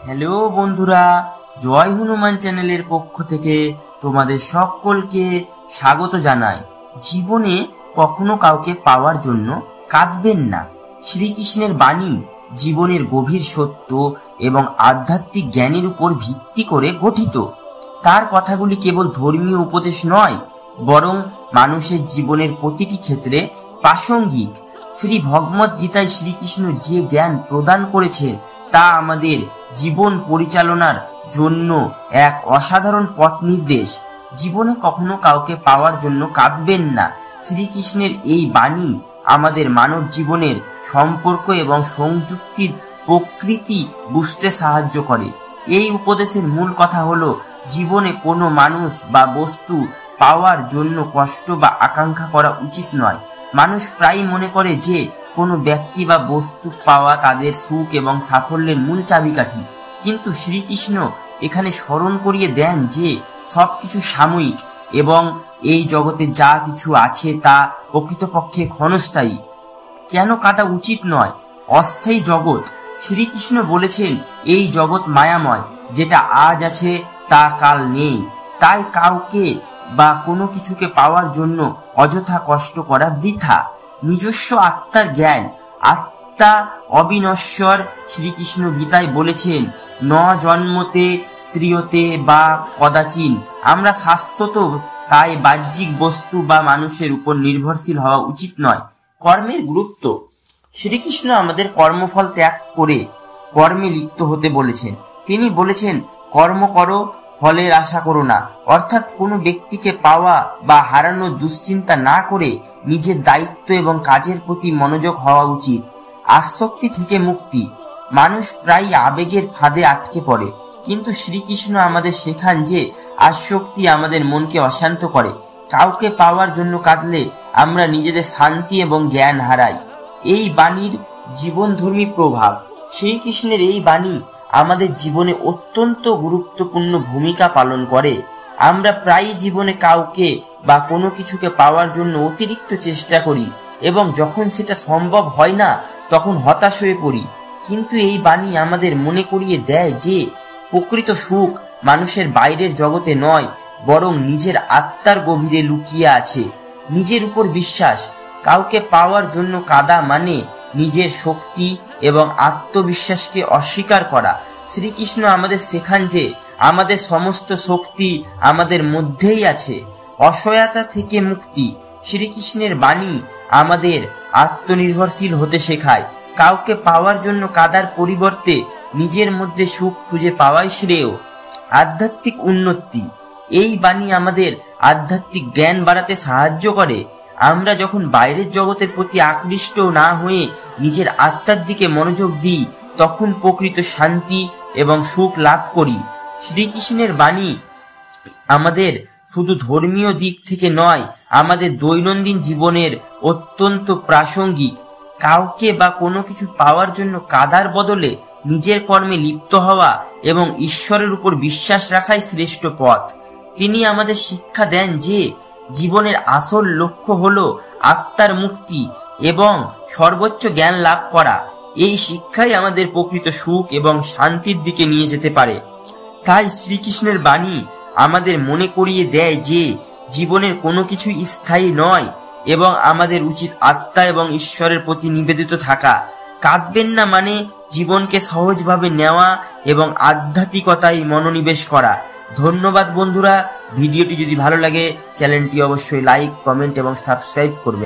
Hello বন্ধুরা, জয় হনুমান চ্যানেলের পক্ষ থেকে তোমাদের সকলকে স্বাগত জানাই। জীবনে কখনো কাউকে পাওয়ার জন্য কাঁদবেন না। শ্রীকৃষ্ণের বাণী জীবনের গভীর সত্য এবং আধ্যাত্মিক জ্ঞানের উপর ভিত্তি করে গঠিত। তার কথাগুলি কেবল ধর্মীয় উপদেশ নয়, বরং মানুষের জীবনের প্রতিটি ক্ষেত্রে প্রাসঙ্গিক। শ্রী ভগবদ গীতায় শ্রীকৃষ্ণ যে জ্ঞান প্রদান করেছেন তা আমাদের জীবন পরিচালনার জন্য এক অসাধারণ পথ নির্দেশ। জীবনে কখনো কাউকে পাওয়ার জন্য কাঁদবেন না। শ্রীকৃষ্ণের এই বাণী আমাদের মানব জীবনের সম্পর্ক এবং সংযুক্তির প্রকৃতি বুঝতে সাহায্য করে। এই উপদেশের মূল কথা হলো, জীবনে কোনো মানুষ বা বস্তু পাওয়ার জন্য কষ্ট বা আকাঙ্ক্ষা করা উচিত নয়। মানুষ প্রায় মনে করে যে কোনো ব্যক্তি বা বস্তু পাওয়া তাদের সুখ এবং সাফল্যের মূল চাবিকাঠি, কিন্তু শ্রীকৃষ্ণ এখানে স্মরণ করিয়ে দেন যে সবকিছু সাময়িক এবং এই জগতে যা কিছু আছে তা প্রকৃতপক্ষে ক্ষণস্থায়ী। কেন কাঁদা উচিত নয়? অস্থায়ী জগৎ। শ্রীকৃষ্ণ বলেছেন এই জগৎ মায়াময়, যেটা আজ আছে তা কাল নেই। তাই কাউকে বা কোনো কিছুকে পাওয়ার জন্য অযথা কষ্ট করা বৃথা। নিজস্ব আত্মার জ্ঞান, আত্মা অবিনশ্বর। শ্রীকৃষ্ণ গীতায় বলেছেন, ন জন্মতে ত্রিয়তে বা কদাচিন। আমরা শাশ্বত, তাই বাহ্যিক বস্তু বা মানুষের উপর নির্ভরশীল হওয়া উচিত নয়। কর্মের গুরুত্ব। শ্রীকৃষ্ণ আমাদের কর্মফল ত্যাগ করে কর্মে লিপ্ত হতে বলেছেন। তিনি বলেছেন, কর্ম করো, ফলের আশা করো না। অর্থাৎ কোনো ব্যক্তিকে পাওয়া বা হারানোর দুশ্চিন্তা না করে নিজের দায়িত্ব এবং কাজের প্রতি মনোযোগ হওয়া উচিত। আসক্তি থেকে মুক্তি। মানুষ প্রায় আবেগের ফাঁদে আটকে পড়ে, কিন্তু শ্রীকৃষ্ণ আমাদের শেখান যে আসক্তি আমাদের মনকে অশান্ত করে। কাউকে পাওয়ার জন্য কাঁদলে আমরা নিজেদের শান্তি এবং জ্ঞান হারাই। এই বাণীর জীবনধর্মী প্রভাব। শ্রীকৃষ্ণের এই বাণী আমাদের জীবনে অত্যন্ত গুরুত্বপূর্ণ ভূমিকা পালন করে। আমরা প্রায়ই জীবনে কাউকে বা কোনো কিছুকে পাওয়ার জন্য অতিরিক্ত চেষ্টা করি এবং যখন সেটা সম্ভব হয় না তখন হতাশ হয়ে পড়ি। কিন্তু এই বাণী আমাদের মনে করিয়ে দেয় যে প্রকৃত সুখ মানুষের বাইরের জগতে নয়, বরং নিজের আত্মার গভীরে লুকিয়ে আছে। নিজের উপর বিশ্বাস। কাউকে পাওয়ার জন্য কাঁদা মানে নিজের শক্তি এবং আত্মবিশ্বাসকে অস্বীকার করা। শ্রীকৃষ্ণ আমাদের শেখান যে আমাদের সমস্ত শক্তি আমাদের মধ্যেই আছে। অসহায়তা থেকে মুক্তি। শ্রীকৃষ্ণের বাণী আমাদের আত্মনির্ভরশীল হতে শেখায়। কাউকে পাওয়ার জন্য কাঁদার পরিবর্তে নিজের মধ্যে সুখ খুঁজে পাওয়াই শ্রেয়। আধ্যাত্মিক উন্নতি। এই বাণী আমাদের আধ্যাত্মিক জ্ঞান বাড়াতে সাহায্য করে। আমরা যখন বাইরের জগতের প্রতি আকৃষ্ট না হয়ে নিজের আত্মার দিকে মনোযোগ দিই, তখন প্রকৃত শান্তি এবং সুখ লাভ করি। শ্রীকৃষ্ণের বাণী আমাদের শুধু ধর্মীয় দিক থেকে নয়, আমাদের দৈনন্দিন জীবনের অত্যন্ত প্রাসঙ্গিক। কাউকে বা কোনো কিছু পাওয়ার জন্য কাঁদার বদলে নিজের কর্মে লিপ্ত হওয়া এবং ঈশ্বরের উপর বিশ্বাস রাখাই শ্রেষ্ঠ পথ। তিনি আমাদের শিক্ষা দেন যে জীবনের আসল লক্ষ্য হলো আত্মার মুক্তি এবং সর্বোচ্চ জ্ঞান লাভ করা। এই শিক্ষাই আমাদের প্রকৃত সুখ এবং শান্তির দিকে নিয়ে যেতে পারে। তাই শ্রীকৃষ্ণের বাণী আমাদের মনে করিয়ে দেয় যে জীবনের কোনো কিছু স্থায়ী নয় এবং আমাদের উচিত আত্মা এবং ঈশ্বরের প্রতি নিবেদিত থাকা। কাঁদবেন না মানে জীবনকে সহজভাবে নেওয়া এবং আধ্যাত্মিকতায় মনোনিবেশ করা। ধন্যবাদ বন্ধুরা। ভিডিওটি যদি ভালো লাগে চ্যানেলটি অবশ্যই লাইক, কমেন্ট এবং সাবস্ক্রাইব করবে।